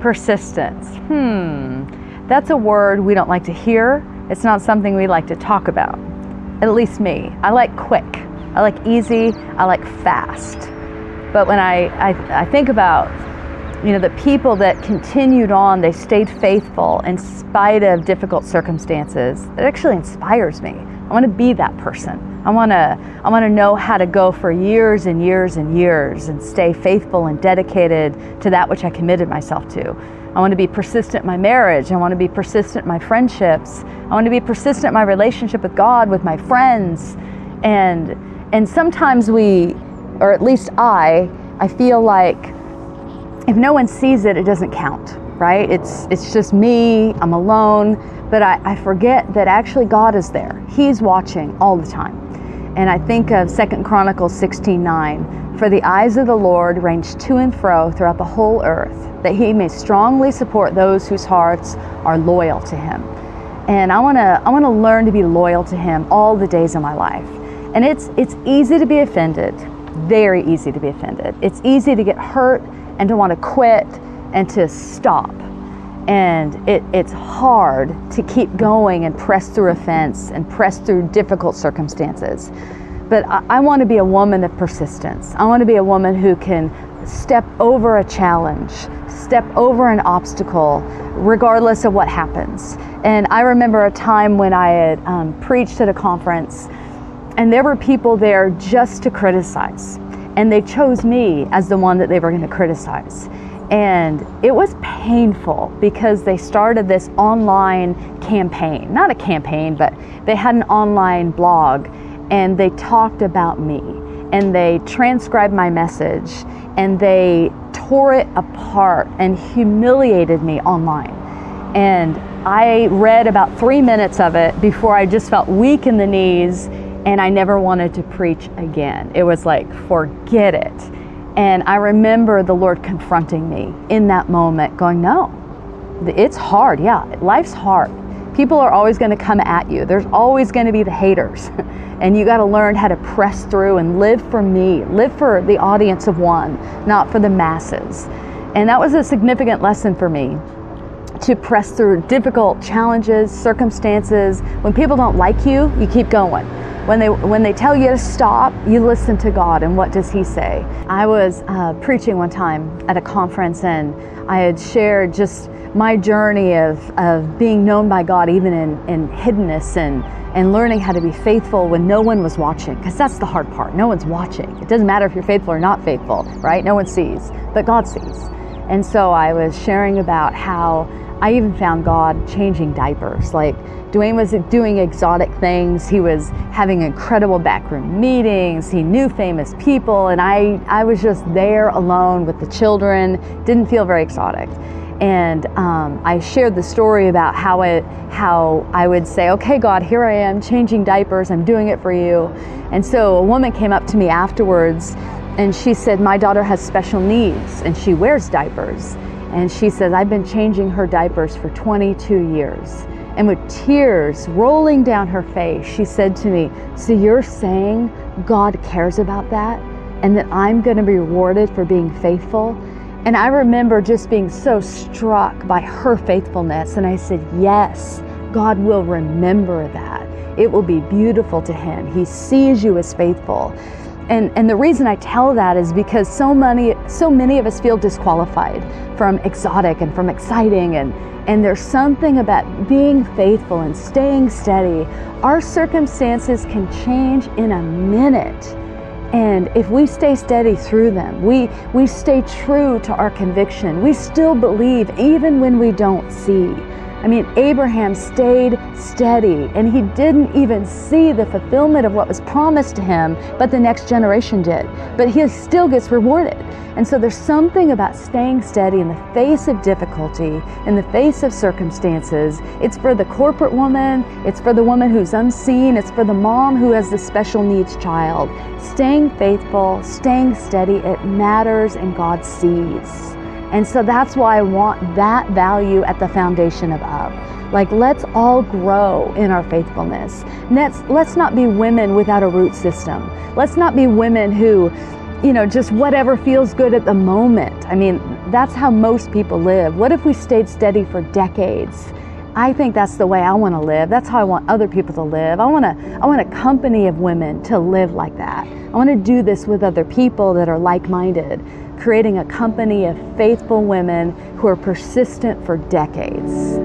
Persistence. That's a word we don't like to hear. It's not something we like to talk about. At least me. I like quick. I like easy. I like fast. But when I think about, the people that continued on, they stayed faithful in spite of difficult circumstances, it actually inspires me. I want to be that person. I want to know how to go for years and years and years and stay faithful and dedicated to that which I committed myself to. I want to be persistent in my marriage. I want to be persistent in my friendships. I want to be persistent in my relationship with God, with my friends. And sometimes we, or at least I feel like if no one sees it, it doesn't count, right? It's just me, I'm alone, but I forget that actually God is there. He's watching all the time. And I think of 2 Chronicles 16:9, for the eyes of the Lord range to and fro throughout the whole earth, that he may strongly support those whose hearts are loyal to him. And I want to learn to be loyal to him all the days of my life. And it's easy to be offended, very easy to be offended. It's easy to get hurt and to want to quit and to stop. And it's hard to keep going and press through offense and press through difficult circumstances. But I want to be a woman of persistence. I want to be a woman who can step over a challenge, step over an obstacle, regardless of what happens. And I remember a time when I had preached at a conference, and there were people there just to criticize. And they chose me as the one that they were going to criticize. And it was painful because they started this online campaign. Not a campaign, but they had an online blog, and they talked about me, and they transcribed my message, and they tore it apart and humiliated me online. And I read about 3 minutes of it before I just felt weak in the knees, and I never wanted to preach again. It was like, forget it. And I remember the Lord confronting me in that moment, going, no, it's hard. Yeah, life's hard. People are always going to come at you. There's always going to be the haters. And you got to learn how to press through and live for me, live for the audience of one, not for the masses. And that was a significant lesson for me, to press through difficult challenges, circumstances. When people don't like you, you keep going. When they tell you to stop, you listen to God, and what does he say? I was preaching one time at a conference, and I had shared just my journey of being known by God, even in hiddenness, and learning how to be faithful when no one was watching, because that's the hard part. No one's watching. It doesn't matter if you're faithful or not faithful, right? No one sees, but God sees. And so I was sharing about how I even found God changing diapers. Like, Dwayne was doing exotic things. He was having incredible backroom meetings. He knew famous people, and I was just there alone with the children. Didn't feel very exotic. And I shared the story about how I would say, okay, God, here I am changing diapers. I'm doing it for you. And so a woman came up to me afterwards, and she said, my daughter has special needs, and she wears diapers. And she says, I've been changing her diapers for 22 years. And with tears rolling down her face, she said to me, so you're saying God cares about that, and that I'm going to be rewarded for being faithful? And I remember just being so struck by her faithfulness. And I said, yes, God will remember that. It will be beautiful to him. He sees you as faithful. And the reason I tell that is because so many of us feel disqualified from exotic and from exciting, and there's something about being faithful and staying steady. Our circumstances can change in a minute. And if we stay steady through them, we stay true to our conviction. We still believe even when we don't see. I mean, Abraham stayed steady, and he didn't even see the fulfillment of what was promised to him, but the next generation did. But he still gets rewarded. And so there's something about staying steady in the face of difficulty, in the face of circumstances. It's for the corporate woman, it's for the woman who's unseen, it's for the mom who has the special needs child. Staying faithful, staying steady, it matters, and God sees. And so that's why I want that value at the foundation of UP. Like, let's all grow in our faithfulness. Let's not be women without a root system. Let's not be women who just whatever feels good at the moment. I mean, that's how most people live. What if we stayed steady for decades? I think that's the way I want to live. That's how I want other people to live. I want a company of women to live like that. I want to do this with other people that are like-minded, creating a company of faithful women who are persistent for decades.